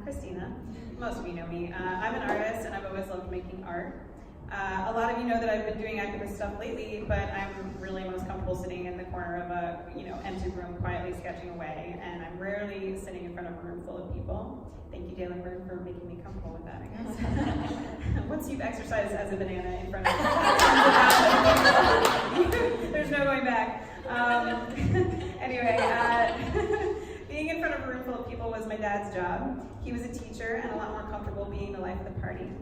I'm Christina. Most of you know me. I'm an artist, and I've always loved making art. A lot of you know that I've been doing activist stuff lately, but I'm really most comfortable sitting in the corner of a empty room, quietly sketching away, and I'm rarely sitting in front of a room full of people. Thank you, Dalenberg, for making me comfortable with that, I guess. Once you've exercised as a banana in front of me, there's no going back. Anyway, being in front of a room full of people was my dad's job. He was a teacher and a lot more comfortable being the life of the party.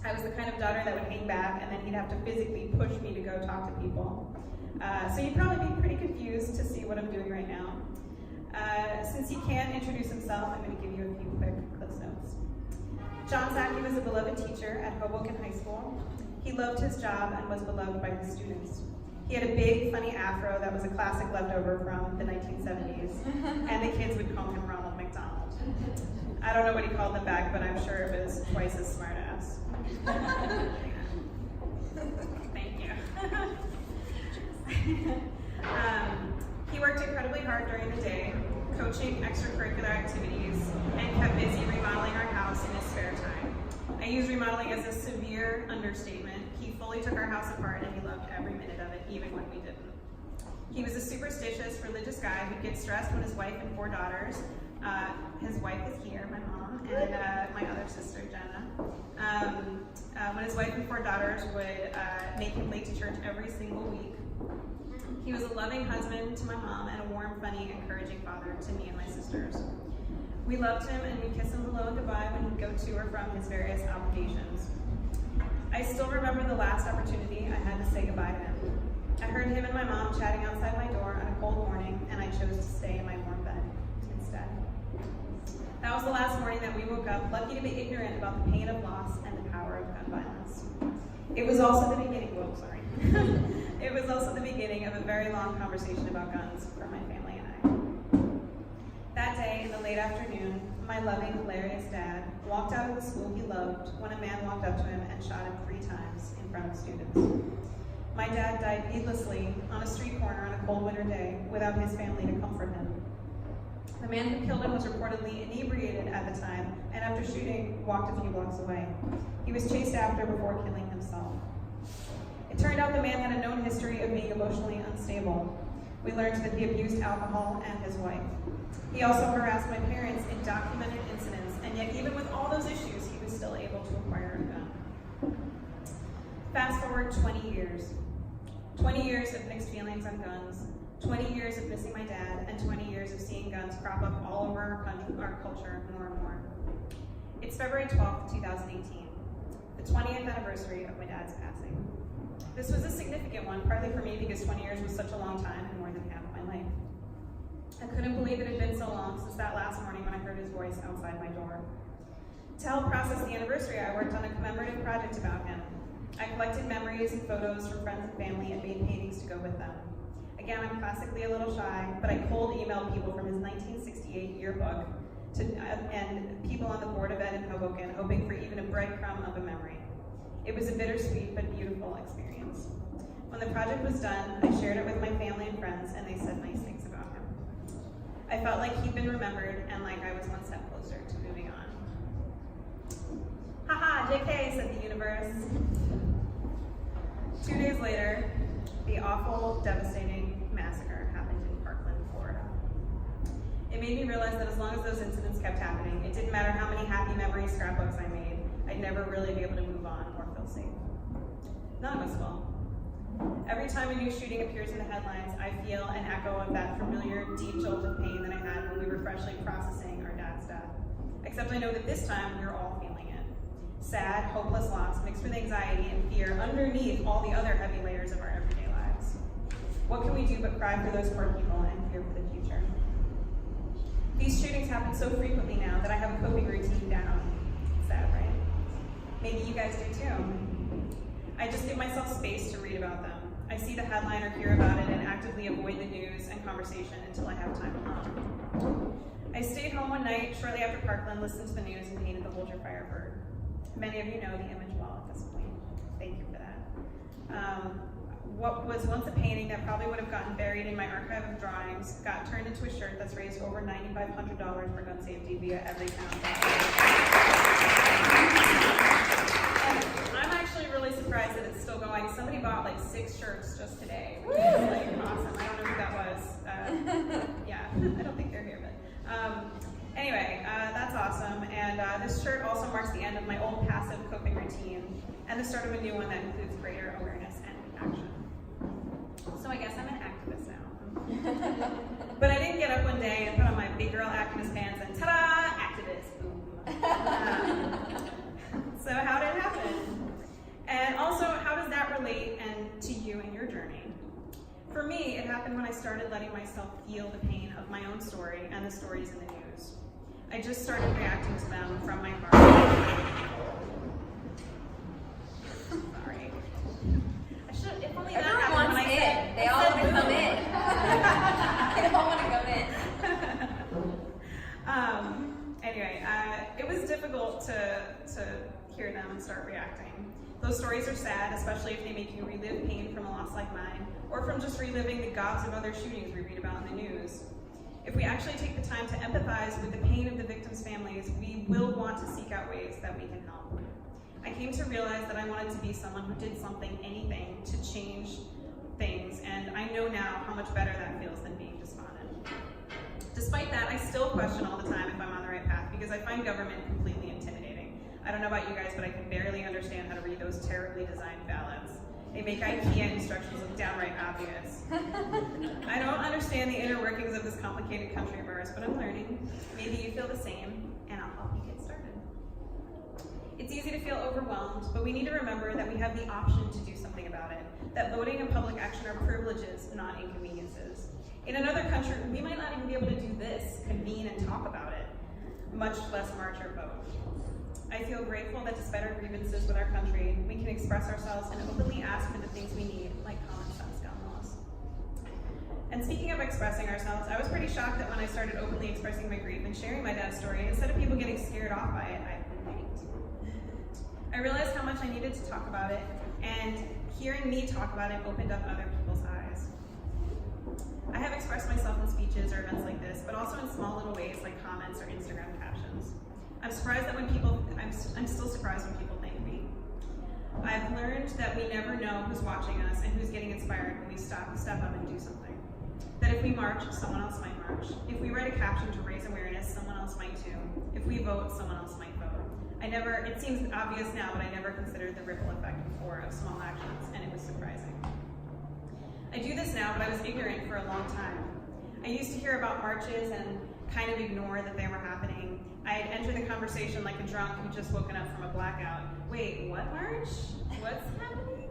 I was the kind of daughter that would hang back, and then he'd have to physically push me to go talk to people. So you'd probably be pretty confused to see what I'm doing right now. Since he can't introduce himself, I'm going to give you a few quick Cliff's Notes. John Sacci was a beloved teacher at Hoboken High School. He loved his job and was beloved by his students. He had a big, funny afro that was a classic leftover from the 1970s, and the kids would call him Ronald McDonald. I don't know what he called them back, but I'm sure it was twice as smart ass. Thank you. He worked incredibly hard during the day, coaching extracurricular activities, and kept busy remodeling our house in his spare time. I use remodeling as a severe understatement. He fully took our house apart, and he loved every minute of it, even when we didn't. He was a superstitious, religious guy who'd get stressed when his wife and 4 daughters, his wife is here, my mom, and my other sister, Jenna. When his wife and 4 daughters would make him late to church every single week. He was a loving husband to my mom and a warm, funny, encouraging father to me and my sisters. We loved him, and we'd kiss him hello and goodbye when he'd go to or from his various obligations. I still remember the last opportunity I had to say goodbye to him. I heard him and my mom chatting outside my door on a cold morning, and I chose to stay in my warm bed instead. That was the last morning that we woke up, lucky to be ignorant about the pain of loss and the power of gun violence. It was also the beginning, It was also the beginning of a very long conversation about guns for my family and I. That day, in the late afternoon, my loving, hilarious dad walked out of the school he loved when a man walked up to him and shot him 3 times in front of students. My dad died needlessly on a street corner on a cold winter day without his family to comfort him. The man who killed him was reportedly inebriated at the time, and after shooting, walked a few blocks away. He was chased after before killing himself. It turned out the man had a known history of being emotionally unstable. We learned that he abused alcohol and his wife. He also harassed my parents in documented incidents, and yet even with all those issues, he was still able to acquire a gun. Fast forward 20 years. 20 years of mixed feelings on guns, 20 years of missing my dad, and 20 years of seeing guns crop up all over our culture more and more. It's February 12th, 2018, the 20th anniversary of my dad's passing. This was a significant one, partly for me because 20 years was such a long time and more than half my life. I couldn't believe it had been so long since that last morning when I heard his voice outside my door. To help process the anniversary, I worked on a commemorative project about him. I collected memories and photos from friends and family and made paintings to go with them. Again, I'm classically a little shy, but I cold emailed people from his 1968 yearbook and people on the Board of Ed in Hoboken, hoping for even a breadcrumb of a memory. It was a bittersweet but beautiful experience. When the project was done, I shared it with my family and friends, and they said nice things about him. I felt like he'd been remembered and like I was one step closer to moving on. Haha, JK, said the universe. 2 days later, the awful, devastating massacre happened in Parkland, Florida. It made me realize that as long as those incidents kept happening, it didn't matter how many happy memory scrapbooks I made, I'd never really be able to move on or feel safe. None of us will. Every time a new shooting appears in the headlines, I feel an echo of that familiar, deep jolt of pain that I had when we were freshly processing our dad's death. Except I know that this time, we're all feeling it. Sad, hopeless loss mixed with anxiety and fear underneath all the other heavy layers of our everyday lives. What can we do but cry for those poor people and fear for the future? These shootings happen so frequently now that I have a coping routine down. Sad, right? Maybe you guys do too. I just give myself space to read about them. I see the headline or hear about it and actively avoid the news and conversation until I have time alone. I stayed home one night shortly after Parkland, listened to the news, and painted the Hold Your Fire bird. Many of you know the image well at this point. Thank you for that. what was once a painting that probably would have gotten buried in my archive of drawings got turned into a shirt that's raised over $9,500 for gun safety via Everytown. And I'm actually really surprised that it's still going. Somebody bought like 6 shirts just today, which is like awesome. I don't know who that was. Yeah, I don't think they're here, but anyway, that's awesome. And this shirt also marks the end of my old passive coping routine and the start of a new one that includes greater awareness and action. So I guess I'm an activist now. But I didn't get up one day and put on my big girl activist pants and ta-da, activist, boom. So how did it happen? And also, how does that relate to you and your journey? For me, it happened when I started letting myself feel the pain of my own story and the stories in the news. I just started reacting to them from my heart. Sorry. I should, if only that happened when I said, they all want to come in. They all want to come in. Anyway, it was difficult to hear them and start reacting. Those stories are sad, especially if they make you relive pain from a loss like mine, or from just reliving the gobs of other shootings we read about in the news. If we actually take the time to empathize with the pain of the victims' families, we will want to seek out ways that we can help. I came to realize that I wanted to be someone who did something, anything, to change things, and I know now how much better that feels than being despondent. Despite that, I still question all the time if I'm on the right path, because I find government completely intimidating. I don't know about you guys, but I can barely understand how to read those terribly designed ballots. They make IKEA instructions look downright obvious. I don't understand the inner workings of this complicated country of ours, but I'm learning. Maybe you feel the same, and I'll help you get started. It's easy to feel overwhelmed, but we need to remember that we have the option to do something about it, that voting and public action are privileges, not inconveniences. In another country, we might not even be able to do this, convene and talk about it, much less march or vote. I feel grateful that despite our grievances with our country, we can express ourselves and openly ask for the things we need, like common sense gun laws. And speaking of expressing ourselves, I was pretty shocked that when I started openly expressing my grief and sharing my dad's story, instead of people getting scared off by it, I liked. I realized how much I needed to talk about it, and hearing me talk about it opened up other people's eyes. I have expressed myself in speeches or events like this, but also in small little ways like comments or Instagram captions. I'm still surprised when people thank me. I've learned that we never know who's watching us and who's getting inspired when we step up and do something. That if we march, someone else might march. If we write a caption to raise awareness, someone else might too. If we vote, someone else might vote. It seems obvious now, but I never considered the ripple effect before of small actions, and it was surprising. I do this now, but I was ignorant for a long time. I used to hear about marches and kind of ignore that they were happening. I'd enter the conversation like a drunk who'd just woken up from a blackout. Wait, what march? What's happening?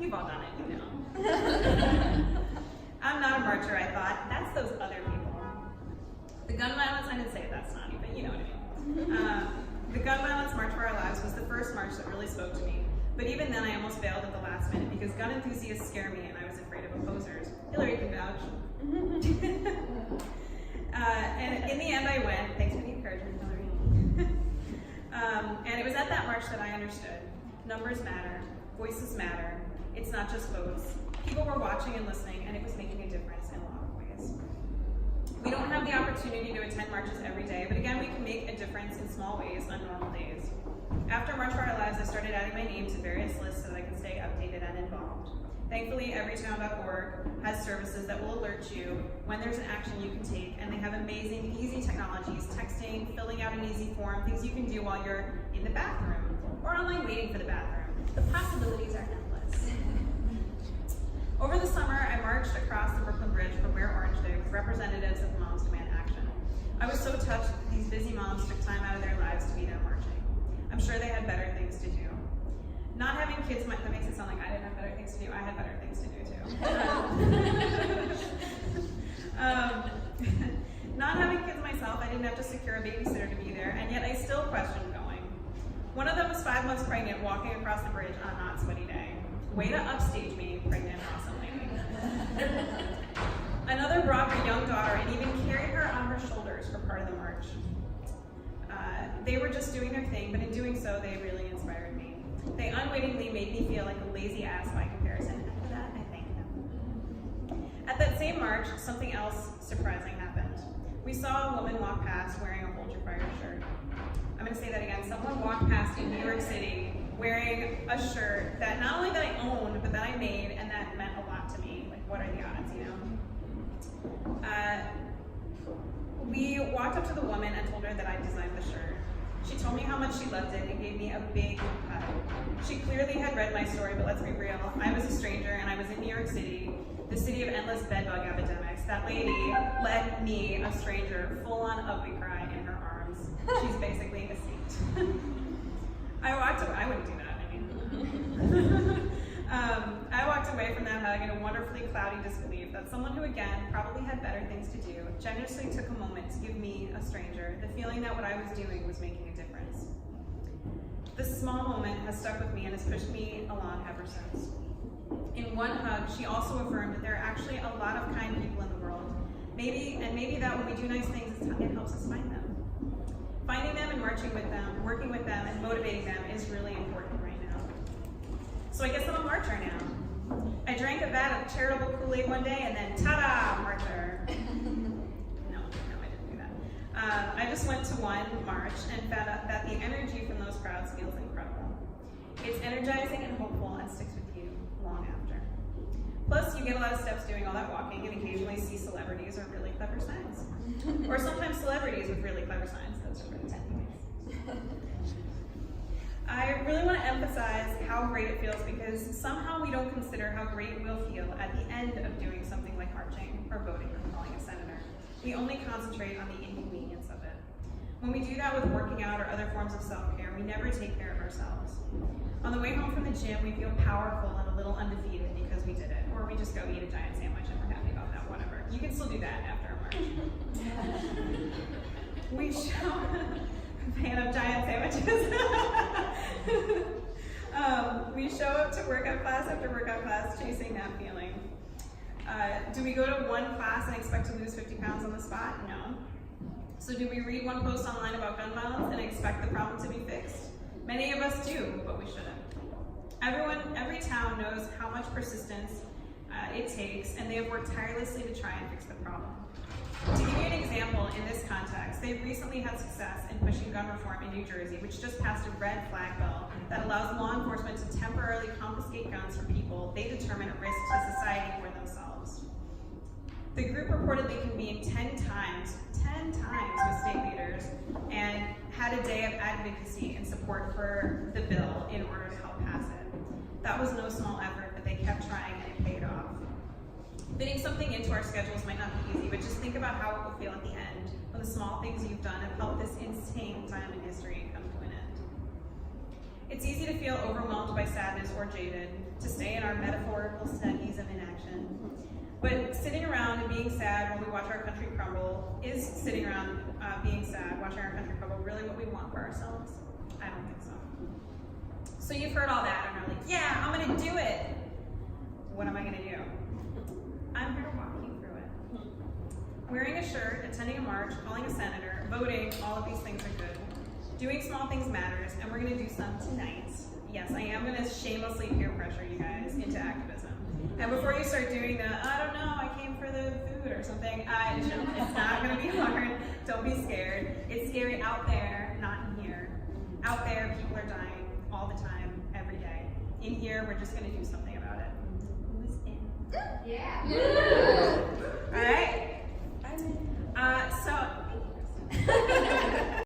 You've all done it, you know. I'm not a marcher, I thought. That's those other people. The gun violence, I didn't say that's not even, you know what I mean. The gun violence March for Our Lives was the first march that really spoke to me. But even then, I almost bailed at the last minute because gun enthusiasts scare me and I was afraid of opposers. Hillary can vouch. And in the end, I went. Thanks for the encouragement, Hillary. And it was at that march that I understood. Numbers matter. Voices matter. It's not just votes. People were watching and listening, and it was making a difference in a lot of ways. We don't have the opportunity to attend marches every day, but again, we can make a difference in small ways on normal days. After March for Our Lives, I started adding my name to various lists so that I can stay updated and involved. Thankfully, everytown.org has services that will alert you when there's an action you can take, and they have amazing, easy technologies, texting, filling out an easy form, things you can do while you're in the bathroom or online waiting for the bathroom. The possibilities are endless. Over the summer, I marched across the Brooklyn Bridge from Wear Orange Day with representatives of Moms Demand Action. I was so touched that these busy moms took time out of their lives to be there marching. I'm sure they had better things to do. Not having kids, that makes it sound like I didn't have better things to do. I had better things to do too. Not having kids myself, I didn't have to secure a babysitter to be there, and yet I still questioned going. One of them was 5 months pregnant, walking across the bridge on a not sweaty day. Way to upstage me, pregnant awesome lady. Another brought her young daughter and even carried her on her shoulders for part of the march. They were just doing their thing, but in doing so, they really inspired me. They unwittingly made me feel like a lazy ass by comparison, and for that, I thank them. At that same march, something else surprising happened. We saw a woman walk past wearing a Hold Your Fire shirt. I'm going to say that again. Someone walked past in New York City wearing a shirt that not only that I owned, but that I made, and that meant a lot to me. Like, what are the odds, you know? We walked up to the woman and told her that I designed the shirt. She told me how much she loved it and gave me a big hug. She clearly had read my story, but let's be real. I was a stranger and I was in New York City, the city of endless bedbug epidemics. That lady let me, a stranger, full-on ugly cry in her arms. She's basically a saint. I walked away. I wouldn't do that. I walked away from that hug in a wonderfully cloudy disbelief that someone who, again, probably had better things to do, generously took a moment to give me, a stranger, the feeling that what I was doing was making a difference. This small moment has stuck with me and has pushed me along ever since. In one hug, she also affirmed that there are actually a lot of kind people in the world. Maybe that when we do nice things, it helps us find them. Finding them and marching with them, working with them, and motivating them is really important right now. So I guess I'm a marcher now. I drank a vat of charitable Kool-Aid one day and then ta-da, marcher. No, I didn't do that. I just went to one march and found out that the energy from those crowds feels incredible. It's energizing and hopeful and sticks with you long after. Plus, you get a lot of steps doing all that walking and occasionally see celebrities or really clever signs. Or sometimes celebrities with really clever signs. Those are really technical. I really want to emphasize how great it feels because somehow we don't consider how great we'll feel at the end of doing something like marching or voting or calling a senator. We only concentrate on the inconvenience of it. When we do that with working out or other forms of self-care, we never take care of ourselves. On the way home from the gym, we feel powerful and a little undefeated because we did it. Or we just go eat a giant sandwich and we're happy about that, whatever. You can still do that after a march. We show a fan of giant sandwiches. We show up to workout class after workout class chasing that feeling. Do we go to one class and expect to lose 50 pounds on the spot? No. So do we read one post online about gun violence and expect the problem to be fixed? Many of us do, but we shouldn't. Every town knows how much persistence it takes, and they have worked tirelessly to try and fix the problem. To give you an example in this context, they've recently had success in pushing gun reform in New Jersey, which just passed a red flag bill that allows law enforcement to temporarily confiscate guns from people they determine a risk to society or themselves. The group reportedly convened 10 times with state leaders and had a day of advocacy and support for the bill in order to help pass it. That was no small effort, but they kept trying and it paid off. Fitting something into our schedules might not be easy, but just think about how it will feel at the end when the small things you've done have helped this insane time in history come to an end. It's easy to feel overwhelmed by sadness or jaded, to stay in our metaphorical Snuggies of inaction. But sitting around and being sad while we watch our country crumble, is sitting around being sad, watching our country crumble, really what we want for ourselves? I don't think so. So you've heard all that and are like, yeah, I'm gonna do it. What am I gonna do? I'm here to walk you through it. Wearing a shirt, attending a march, calling a senator, voting, all of these things are good. Doing small things matters, and we're gonna do some tonight. Yes, I am gonna shamelessly peer pressure you guys into activism. And before you start doing the, I don't know, I came for the food or something, it's not gonna be hard. Don't be scared. It's scary out there, not in here. Out there, people are dying all the time, every day. In here, we're just gonna do something about it. Who's in? Yeah. All right. So